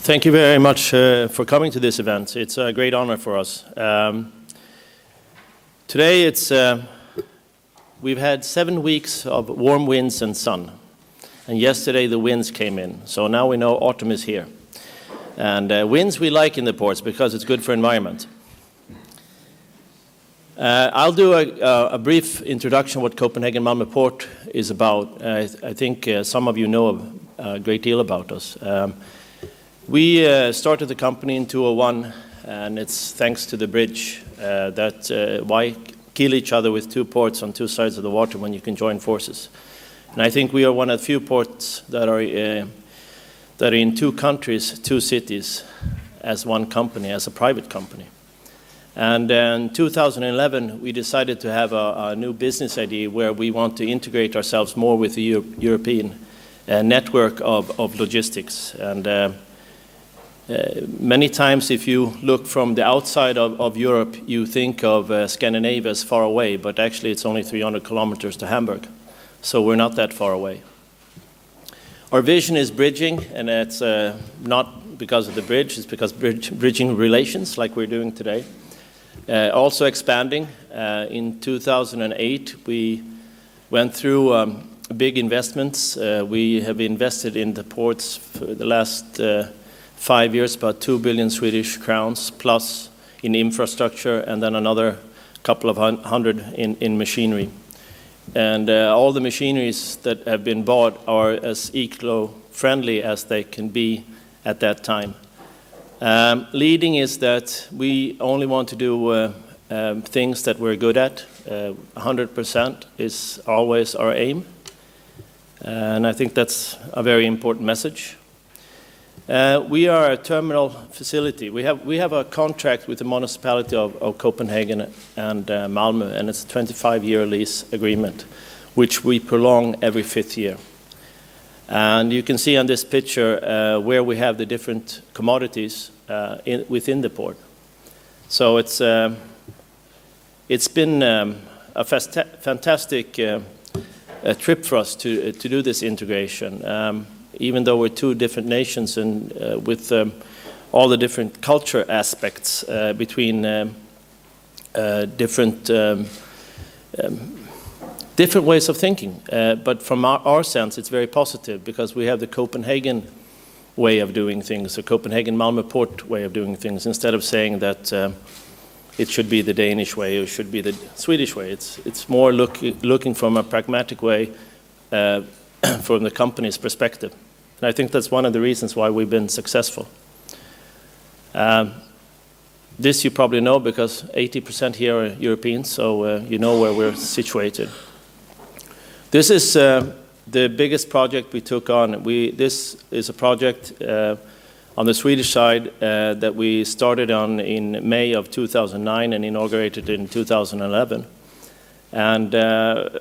Thank you very much for coming to this event. It's a great honor for us. Today we've had 7 weeks of warm winds and sun. And yesterday the winds came in. So now we know autumn is here. And winds we like in the ports because it's good for environment. I'll do a brief introduction of what Copenhagen Malmo Port is about. I think some of you know a great deal about us. We started the company in 2001, and it's thanks to the bridge that why kill each other with 2 ports on 2 sides of the water when you can join forces. And I think we are one of the few ports that are in 2 countries, 2 cities, as one company, as a private company. And in 2011, we decided to have a new business idea where we want to integrate ourselves more with the European network of logistics. And many times if you look from the outside of Europe, you think of Scandinavia as far away, but actually it's only 300 kilometers to Hamburg. So we're not that far away. Our vision is bridging, and it's not because of the bridge, it's because bridging relations like we're doing today. Also expanding. In 2008, we went through big investments. We have invested in the ports for the last 5 years, about 2 billion Swedish crowns, plus in infrastructure, and then another couple of hundred in machinery. And all the machineries that have been bought are as eco-friendly as they can be at that time. Leading is that we only want to do things that we're good at. 100% is always our aim. And I think that's a very important message. We are a terminal facility. We have a contract with the municipality of Copenhagen and Malmö, and it's a 25-year lease agreement, which we prolong every 5th year. And you can see on this picture where we have the different commodities within the port. So it's been a fantastic trip for us to do this integration. Even though we're 2 different nations and with all the different culture aspects between different ways of thinking. But from our sense, it's very positive because we have the Copenhagen way of doing things, the Copenhagen Malmo Port way of doing things, instead of saying that it should be the Danish way or it should be the Swedish way. It's more looking from a pragmatic way from the company's perspective. And I think that's one of the reasons why we've been successful. This you probably know because 80% here are Europeans, so you know where we're situated. This is the biggest project we took on. This is a project on the Swedish side that we started on in May of 2009 and inaugurated in 2011. And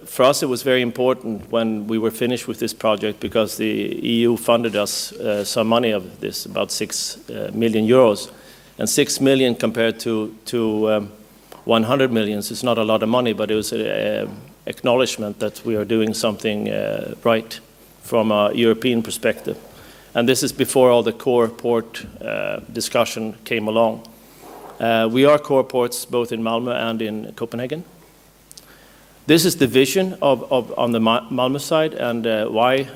for us, it was very important when we were finished with this project because the EU funded us some money of this, about 6 million euros. And 6 million compared to 100 million is not a lot of money, but it was an acknowledgement that we are doing something right from a European perspective. And this is before all the core port discussion came along. We are core ports both in Malmö and in Copenhagen. This is the vision on the Malmö side, and why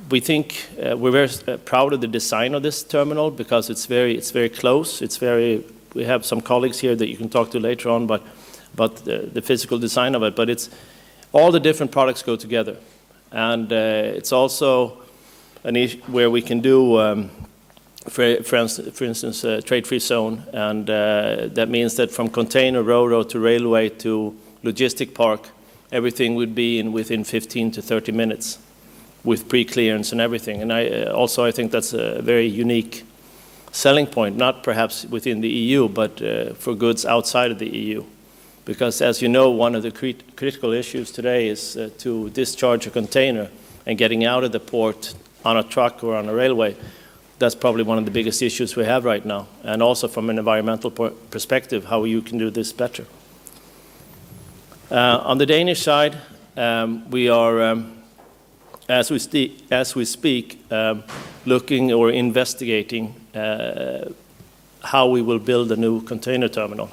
we think we're very proud of the design of this terminal because it's very close. We have some colleagues here that you can talk to later on, but the physical design of it. But it's all the different products go together, and it's also an issue where we can do. For instance, trade-free zone, and that means that from container, ro-ro to railway to logistic park, everything would be within 15 to 30 minutes with pre-clearance and everything. And I think that's a very unique selling point, not perhaps within the EU, but for goods outside of the EU. Because as you know, one of the critical issues today is to discharge a container and getting out of the port on a truck or on a railway. That's probably one of the biggest issues we have right now, and also from an environmental perspective, how you can do this better. On the Danish side, we are as we speak, looking or investigating how we will build a new container terminal.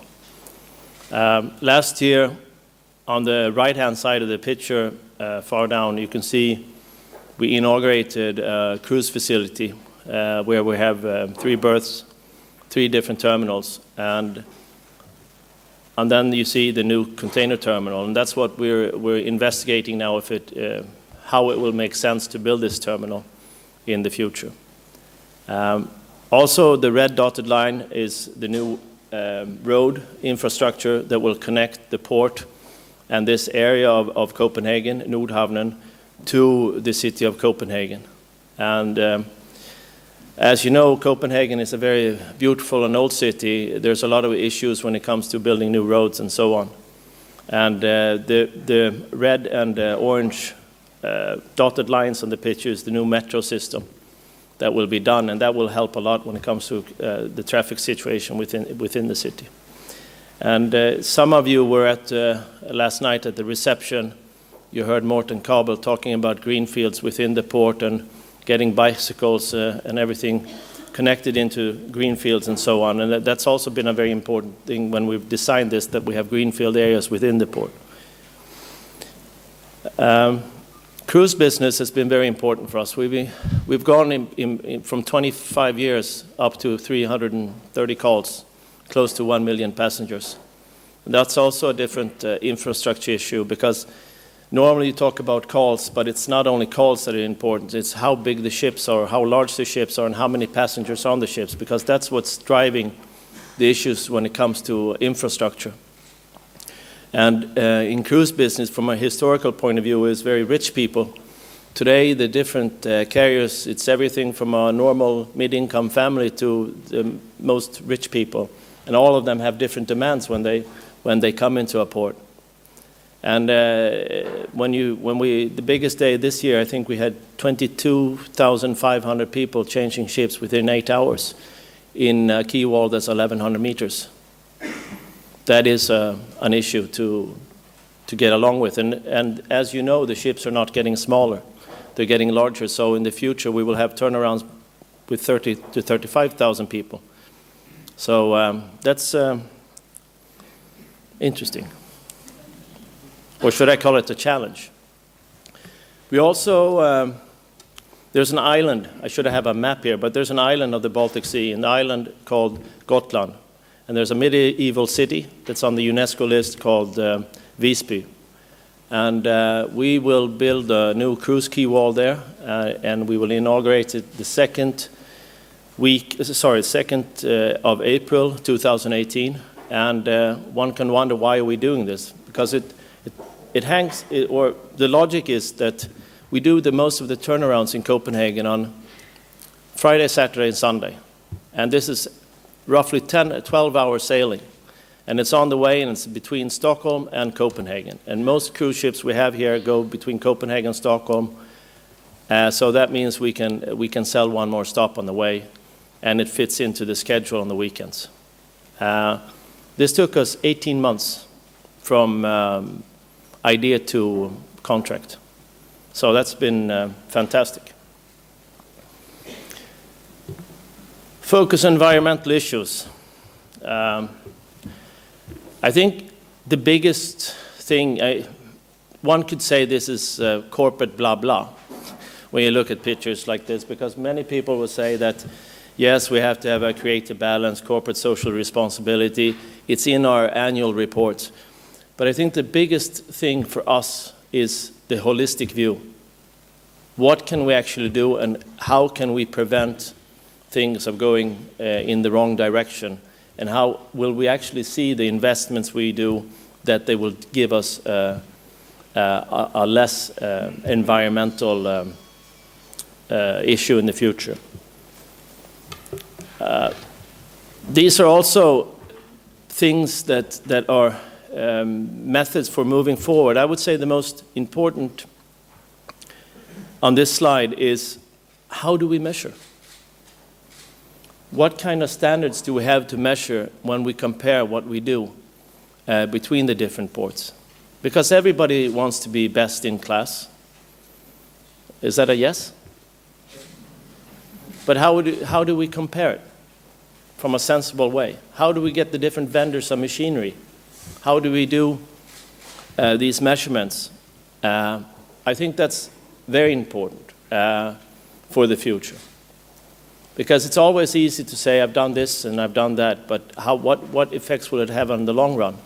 Last year, on the right-hand side of the picture, far down, you can see we inaugurated a cruise facility where we have 3 berths, 3 different terminals, and then you see the new container terminal, and that's what we're investigating now, if how it will make sense to build this terminal in the future. Also, the red dotted line is the new road infrastructure that will connect the port and this area of Copenhagen, Nordhavnen, to the city of Copenhagen. And as you know, Copenhagen is a very beautiful and old city. There's a lot of issues when it comes to building new roads and so on. And the red and orange dotted lines on the picture is the new metro system that will be done, and that will help a lot when it comes to the traffic situation within the city. And some of you were at last night at the reception. You heard Morten Kabel talking about green fields within the port and getting bicycles and everything connected into green fields and so on. And that's also been a very important thing when we've designed this, that we have greenfield areas within the port. Cruise business has been very important for us. We've gone from 25 years up to 330 calls, close to 1 million passengers. And that's also a different infrastructure issue, because normally you talk about calls, but it's not only calls that are important, it's how big the ships are, how large the ships are, and how many passengers are on the ships, because that's what's driving the issues when it comes to infrastructure. And in cruise business, from a historical point of view, is very rich people. Today, the different carriers, it's everything from a normal mid-income family to the most rich people. And all of them have different demands when they come into a port. And the biggest day this year, I think we had 22,500 people changing ships within 8 hours in a quay wall that's 1,100 meters. That is an issue to get along with. And as you know, the ships are not getting smaller. They're getting larger. So in the future, we will have turnarounds with 30 to 35,000 people. So that's interesting. Or should I call it a challenge? We also, there's an island. I should have a map here, but there's an island of the Baltic Sea, an island called Gotland. And there's a medieval city that's on the UNESCO list called Visby. And we will build a new cruise quay wall there, and we will inaugurate it the 2nd of April 2018. And one can wonder, why are we doing this? Because the logic is that we do the most of the turnarounds in Copenhagen on Friday, Saturday, and Sunday. And this is roughly 12-hour sailing. And it's on the way, and it's between Stockholm and Copenhagen. And most cruise ships we have here go between Copenhagen and Stockholm. So that means we can sell one more stop on the way, and it fits into the schedule on the weekends. This took us 18 months from idea to contract. So that's been fantastic. Focus on environmental issues. I think the biggest thing, one could say this is corporate blah blah, when you look at pictures like this, because many people will say that, yes, we have to have a creative balance, corporate social responsibility. It's in our annual reports. But I think the biggest thing for us is the holistic view. What can we actually do, and how can we prevent things of going in the wrong direction? And how will we actually see the investments we do, that they will give us a less environmental issue in the future? These are also things that are methods for moving forward. I would say the most important on this slide is, how do we measure? What kind of standards do we have to measure when we compare what we do between the different ports? Because everybody wants to be best in class. Is that a yes? But how do we compare it from a sensible way? How do we get the different vendors of machinery? How do we do these measurements? I think that's very important for the future. Because it's always easy to say, I've done this and I've done that, but what effects will it have on the long run?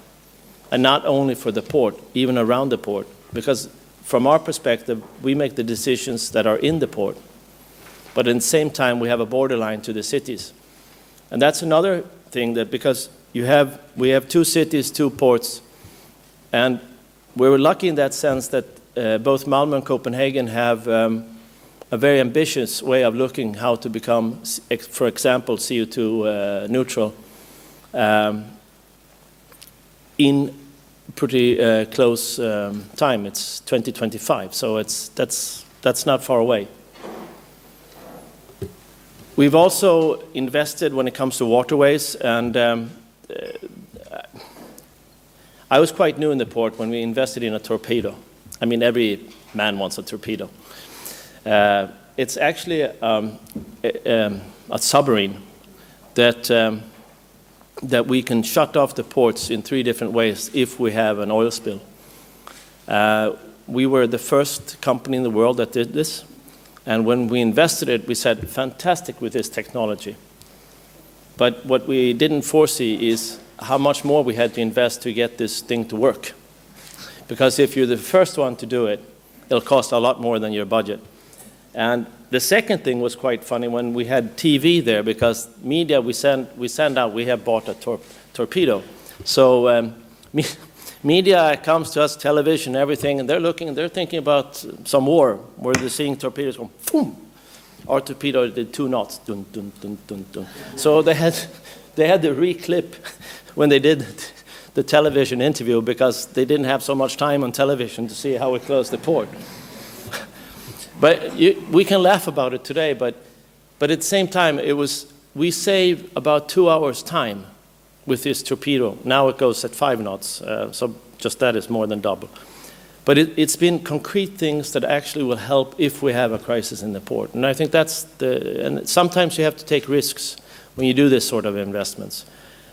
And not only for the port, even around the port. Because from our perspective, we make the decisions that are in the port. But at the same time, we have a borderline to the cities. And that's another thing, that because we have 2 cities, 2 ports, and we're lucky in that sense that both Malmö and Copenhagen have a very ambitious way of looking how to become, for example, CO2 neutral in pretty close time. It's 2025, so that's not far away. We've also invested when it comes to waterways, and I was quite new in the port when we invested in a torpedo. I mean, every man wants a torpedo. It's actually a submarine that we can shut off the ports in 3 different ways if we have an oil spill. We were the first company in the world that did this. And when we invested it, we said, fantastic with this technology. But what we didn't foresee is how much more we had to invest to get this thing to work. Because if you're the first one to do it, it'll cost a lot more than your budget. And the second thing was quite funny when we had TV there, because media we send out, we have bought a torpedo. So media comes to us, television, everything, and they're thinking about some war where they're seeing torpedoes going, boom. Our torpedo did 2 knots, dun, dun, dun, dun, dun. So they had to reclip when they did the television interview, because they didn't have so much time on television to see how we closed the port. But we can laugh about it today, but at the same time, we saved about 2 hours time with this torpedo. Now it goes at 5 knots, so just that is more than double. But it's been concrete things that actually will help if we have a crisis in the port. And I think and sometimes you have to take risks when you do this sort of investments,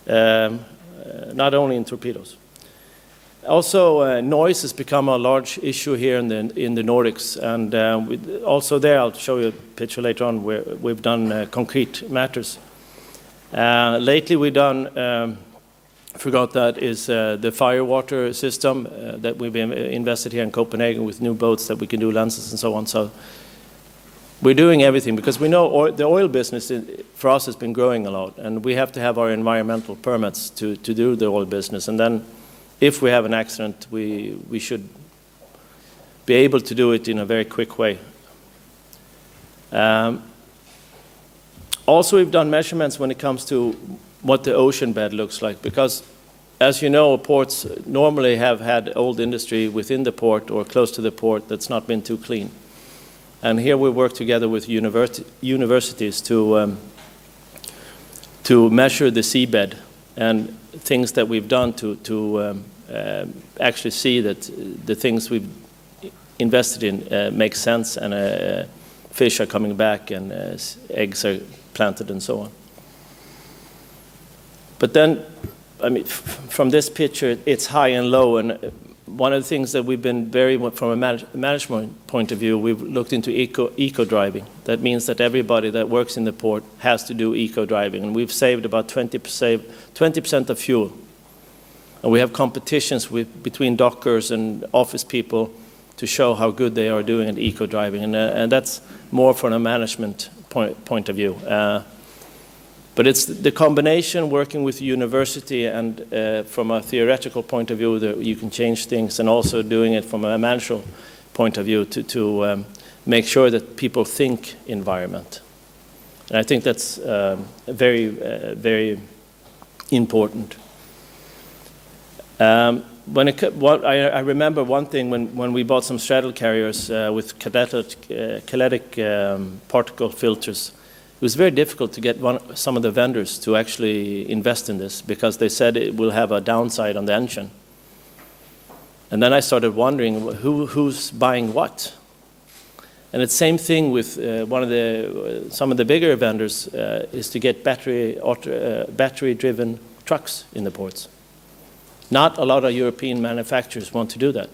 not only in torpedoes. Also, noise has become a large issue here in the Nordics, and also there, I'll show you a picture later on where we've done concrete matters. Lately, we've done, forgot that, is the firewater system that we've invested here in Copenhagen with new boats that we can do lenses and so on. So we're doing everything because we know the oil business for us has been growing a lot, and we have to have our environmental permits to do the oil business, and then if we have an accident, we should be able to do it in a very quick way. Also, we've done measurements when it comes to what the ocean bed looks like, because as you know, ports normally have had old industry within the port or close to the port that's not been too clean. And here we work together with universities to measure the seabed, and things that we've done to actually see that the things we've invested in make sense, and fish are coming back, and eggs are planted, and so on. But then, I mean, from this picture, it's high and low, and one of the things that we've been from a management point of view, we've looked into eco-driving. That means that everybody that works in the port has to do eco-driving, and we've saved about 20% of fuel. And we have competitions between dockers and office people to show how good they are doing at eco-driving, and that's more from a management point of view. But it's the combination working with the university and from a theoretical point of view that you can change things, and also doing it from a managerial point of view to make sure that people think environment. And I think that's very, very important. I remember one thing when we bought some straddle carriers with catalytic particle filters. It was very difficult to get some of the vendors to actually invest in this, because they said it will have a downside on the engine. And then I started wondering who's buying what. And it's same thing with some of the bigger vendors is to get battery-driven trucks in the ports. Not a lot of European manufacturers want to do that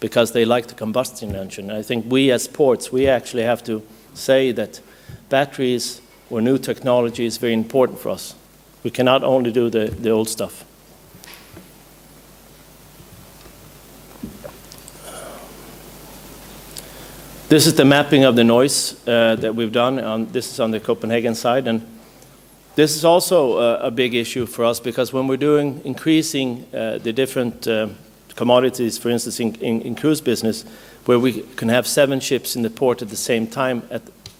because they like the combustion engine. I think we as ports, we actually have to say that batteries or new technology is very important for us. We cannot only do the old stuff. This is the mapping of the noise that we've done. This is on the Copenhagen side. And this is also a big issue for us because when we're increasing the different commodities, for instance, in cruise business, where we can have 7 ships in the port at the same time,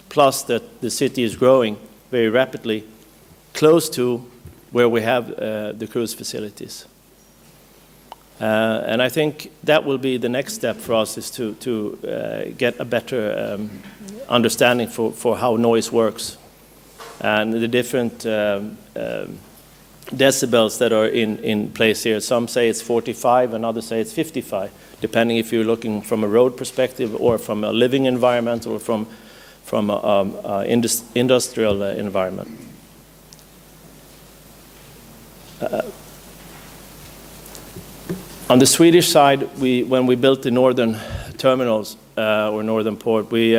plus that the city is growing very rapidly, close to where we have the cruise facilities. And I think that will be the next step for us, is to get a better understanding for how noise works and the different decibels that are in place here. Some say it's 45 and others say it's 55, depending if you're looking from a road perspective or from a living environment or from an industrial environment. On the Swedish side, when we built the northern terminals or northern port, we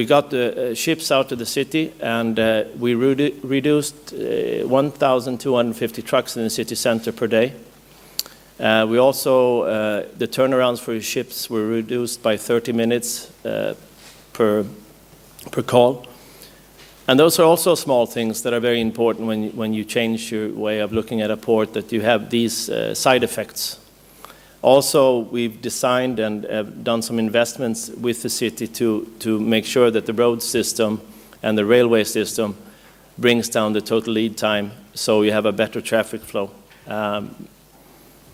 got the ships out of the city, and we reduced 1,250 trucks in the city center per day. We also, the turnarounds for ships were reduced by 30 minutes per call. And those are also small things that are very important when you change your way of looking at a port, that you have these side effects. Also, we've designed and have done some investments with the city to make sure that the road system and the railway system brings down the total lead time, so you have a better traffic flow.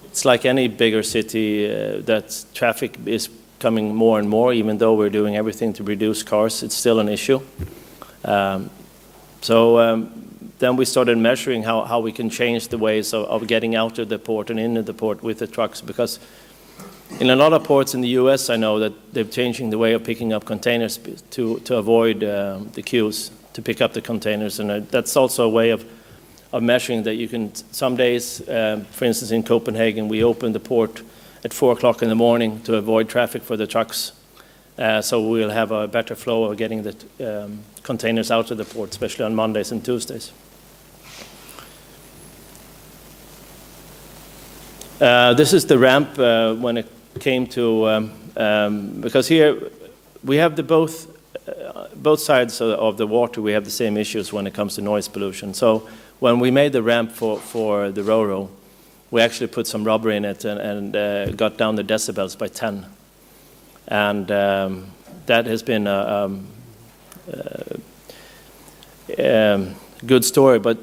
It's like any bigger city, that traffic is coming more and more, even though we're doing everything to reduce cars, it's still an issue. Then we started measuring how we can change the ways of getting out of the port and into the port with the trucks, because in a lot of ports in the US, I know that they're changing the way of picking up containers to avoid the queues to pick up the containers, and that's also a way of measuring that you can, some days, for instance in Copenhagen, we open the port at 4 o'clock in the morning to avoid traffic for the trucks. So we'll have a better flow of getting the containers out of the port, especially on Mondays and Tuesdays. This is the ramp when it came to, because here we have both sides of the water, we have the same issues when it comes to noise pollution. So when we made the ramp for the RÅ, we actually put some rubber in it and got down the decibels by 10. And that has been a good story, but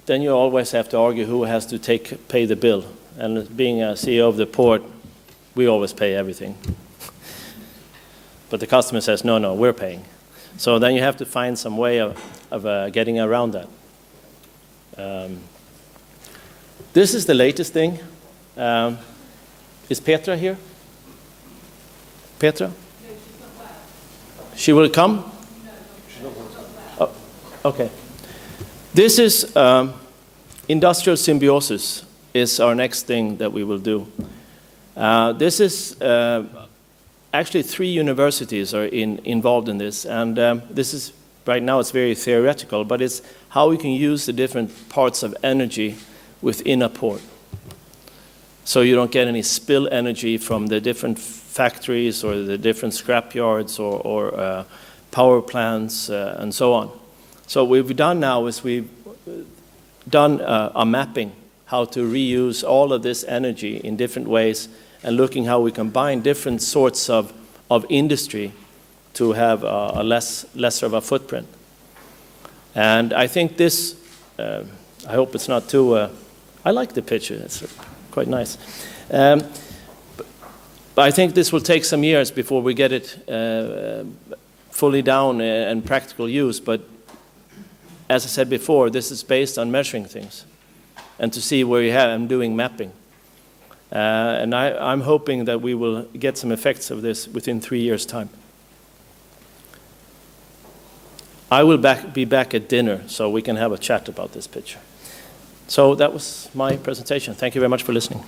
then you always have to argue who has to pay the bill. And being a CEO of the port, we always pay everything. But the customer says, no, we're paying. So then you have to find some way of getting around that. This is the latest thing. Is Petra here? Petra? She will come? Oh, okay. This is industrial symbiosis is our next thing that we will do. This is actually 3 universities are involved in this, and this is, right now it's very theoretical, but it's how we can use the different parts of energy within a port. So you don't get any spill energy from the different factories or the different scrap yards or power plants and so on. So what we've done now is we've done a mapping how to reuse all of this energy in different ways, and looking how we combine different sorts of industry to have a lesser of a footprint. And I think this, I hope it's not too, I like the picture, it's quite nice. But I think this will take some years before we get it fully down and practical use, but as I said before, this is based on measuring things and to see where you have, I'm doing mapping. And I'm hoping that we will get some effects of this within 3 years' time. I will be back at dinner so we can have a chat about this picture. So that was my presentation. Thank you very much for listening.